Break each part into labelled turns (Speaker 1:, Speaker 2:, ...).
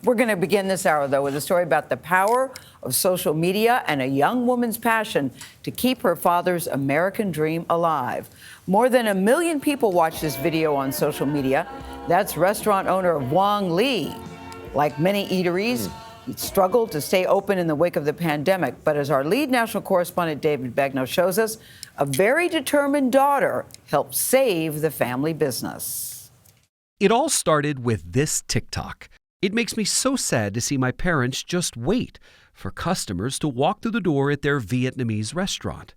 Speaker 1: We're going to begin this hour, though, with a story about the power of social media and a young woman's passion to keep her father's American dream alive. More than 1 million people watch this video on social media. That's restaurant owner Wong Lee. Like many eateries, he struggled to stay open in the wake of the pandemic. But as our lead national correspondent David Begnaud shows us, a very determined daughter helped save the family business.
Speaker 2: It all started with this TikTok. It makes me so sad to see my parents just wait for customers to walk through the door at their Vietnamese restaurant.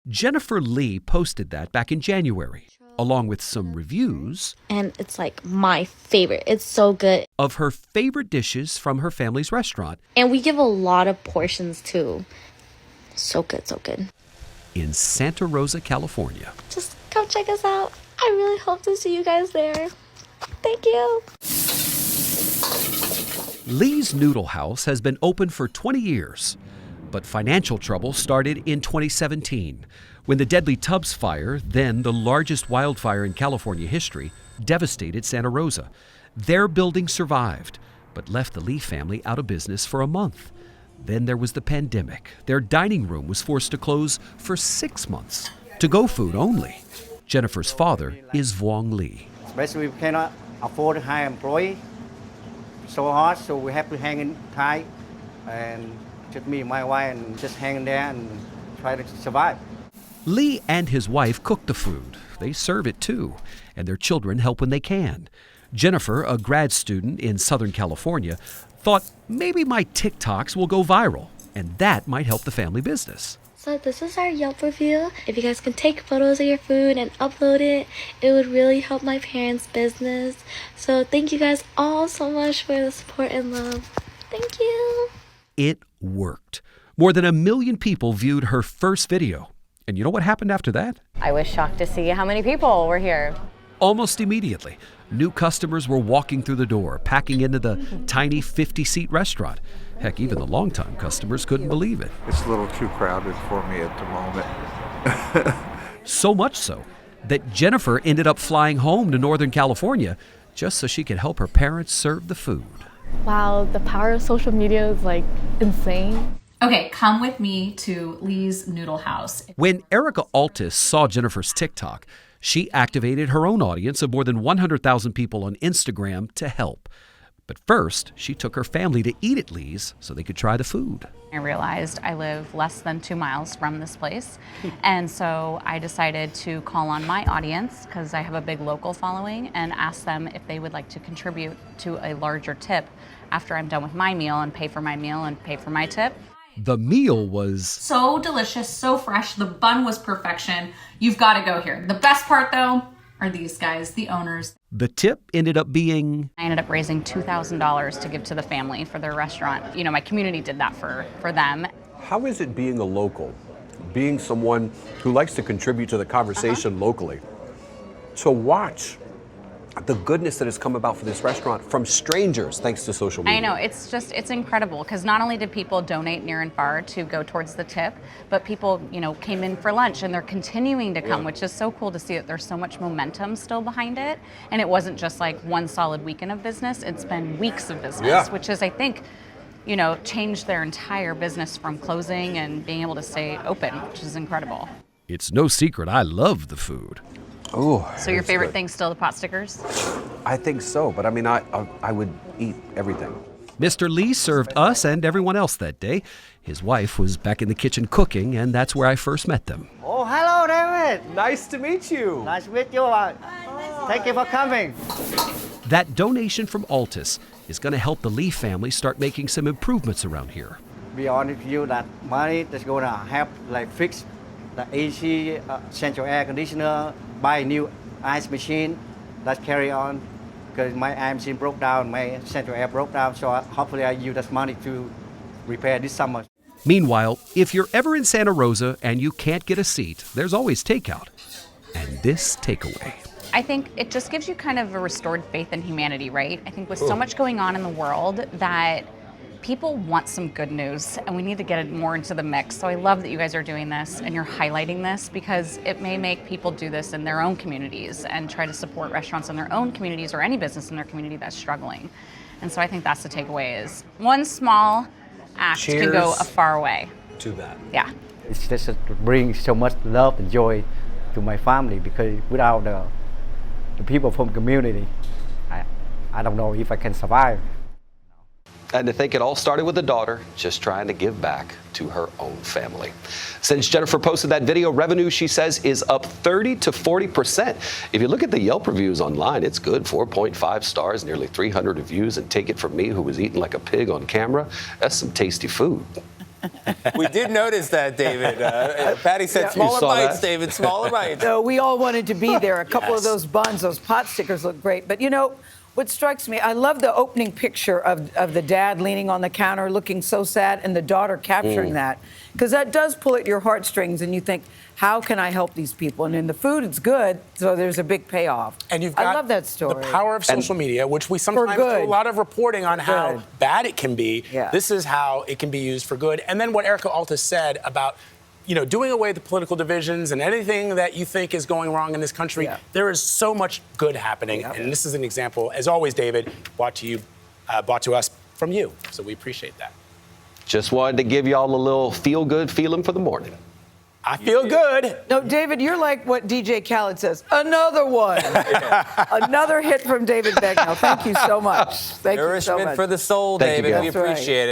Speaker 2: Jennifer Lee posted that back in January, along with some reviews.
Speaker 3: And it's like my favorite. It's so good.
Speaker 2: Of her favorite dishes from her family's restaurant.
Speaker 3: And we give a lot of portions too. So good, so good.
Speaker 2: In Santa Rosa, California.
Speaker 3: Just come check us out. I really hope to see you guys there. Thank you.
Speaker 2: Lee's Noodle House has been open for 20 years, but financial trouble started in 2017 when the deadly Tubbs fire, then the largest wildfire in California history, devastated Santa Rosa. Their building survived, but left the Lee family out of business for a month. Then there was the pandemic. Their dining room was forced to close for 6 months, to-go food only. Jennifer's father is Wong Lee.
Speaker 4: Basically, we cannot afford to hire employees. So hard, so we have to hang in tight, and just me and my wife and just hang in there and try to survive.
Speaker 2: Lee and his wife cook the food. They serve it too, and their children help when they can. Jennifer, a grad student in Southern California, thought maybe my TikToks will go viral, and that might help the family business.
Speaker 3: So this is our Yelp review. If you guys can take photos of your food and upload it, it would really help my parents' business. So thank you guys all so much for the support and love. Thank you.
Speaker 2: It worked. More than 1 million people viewed her first video. And you know what happened after that?
Speaker 5: I was shocked to see how many people were here.
Speaker 2: Almost immediately, new customers were walking through the door, packing into the tiny 50-seat restaurant. Heck, even the longtime customers couldn't believe it.
Speaker 6: It's a little too crowded for me at the moment.
Speaker 2: So much so that Jennifer ended up flying home to Northern California just so she could help her parents serve the food.
Speaker 7: Wow, the power of social media is like insane.
Speaker 8: Okay, come with me to Lee's Noodle House.
Speaker 2: When Erica Altis saw Jennifer's TikTok, she activated her own audience of more than 100,000 people on Instagram to help. But first, she took her family to eat at Lee's so they could try the food.
Speaker 5: I realized I live less than 2 miles from this place. And so I decided to call on my audience, because I have a big local following, and ask them if they would like to contribute to a larger tip after I'm done with my meal and pay for my meal and pay for my tip.
Speaker 2: The meal was
Speaker 8: So delicious, so fresh. The bun was perfection. You've got to go here. The best part, though, are these guys, the owners.
Speaker 2: The tip ended up being...
Speaker 5: I ended up raising $2,000 to give to the family for their restaurant. You know, my community did that for them.
Speaker 9: How is it being a local, being someone who likes to contribute to the conversation locally, to watch the goodness that has come about for this restaurant from strangers thanks to social media?
Speaker 5: I know, it's incredible, because not only did people donate near and far to go towards the tip, but people, came in for lunch, and they're continuing to come, which is so cool to see that there's so much momentum still behind it. And it wasn't just like one solid weekend of business, it's been weeks of business, which is, I think, changed their entire business from closing and being able to stay open, which is incredible.
Speaker 2: It's no secret I love the food.
Speaker 9: Oh,
Speaker 5: so your favorite thing's still the pot stickers?
Speaker 9: I think so, but I mean, I would eat everything.
Speaker 2: Mr. Lee served us and everyone else that day. His wife was back in the kitchen cooking, and that's where I first met them.
Speaker 4: Oh, hello, David.
Speaker 9: Nice to meet you.
Speaker 4: Nice to meet you. Thank you for coming.
Speaker 2: That donation from Altis is going to help the Lee family start making some improvements around here.
Speaker 4: Be honest with you, that money that's going to help fix the AC, central air conditioner, buy a new ice machine. Let's carry on, because my ice machine broke down, my central air broke down, so hopefully I use that money to repair this summer.
Speaker 2: Meanwhile, if you're ever in Santa Rosa and you can't get a seat, there's always takeout. And this takeaway.
Speaker 5: I think it just gives you kind of a restored faith in humanity, right? I think with so much going on in the world that people want some good news, and we need to get it more into the mix. So I love that you guys are doing this and you're highlighting this, because it may make people do this in their own communities and try to support restaurants in their own communities or any business in their community that's struggling. And so I think that's the takeaway is one small act can go a
Speaker 9: Cheers.
Speaker 5: far way.
Speaker 9: To that.
Speaker 5: Yeah.
Speaker 4: It's just brings so much love and joy to my family because without the people from community, I don't know if I can survive.
Speaker 2: And to think it all started with a daughter just trying to give back to her own family. Since Jennifer posted that video, revenue, she says, is up 30 to 40%. If you look at the Yelp reviews online, it's good. 4.5 stars, nearly 300 reviews. And take it from me, who was eating like a pig on camera, that's some tasty food.
Speaker 10: We did notice that, David. Patty said smaller bites, David, smaller bites.
Speaker 1: So we all wanted to be there. A couple of those buns, those pot stickers look great. But you know, what strikes me, I love the opening picture of the dad leaning on the counter looking so sad and the daughter capturing that. Because that does pull at your heartstrings and you think, how can I help these people? And in the food, it's good, so there's a big payoff.
Speaker 10: And you've got
Speaker 1: I love that story.
Speaker 10: the power of social media, which we sometimes do a lot of reporting on how bad it can be.
Speaker 1: Yeah.
Speaker 10: This is how it can be used for good. And then what Erica Alta said about, you know, doing away with the political divisions and anything that you think is going wrong in this country, there is so much good happening. And this is an example, as always, David, brought to us from you. So we appreciate that.
Speaker 2: Just wanted to give y'all a little feel-good feeling for the morning.
Speaker 10: I feel good.
Speaker 1: No, David, you're like what DJ Khaled says. Another one. Another hit from David Bagnall. Thank you so much. Thank you so
Speaker 10: Nourishment
Speaker 1: much.
Speaker 10: for the soul,
Speaker 2: Thank you,
Speaker 10: David.
Speaker 2: Gayle.
Speaker 10: We
Speaker 1: That's right.
Speaker 10: appreciate it.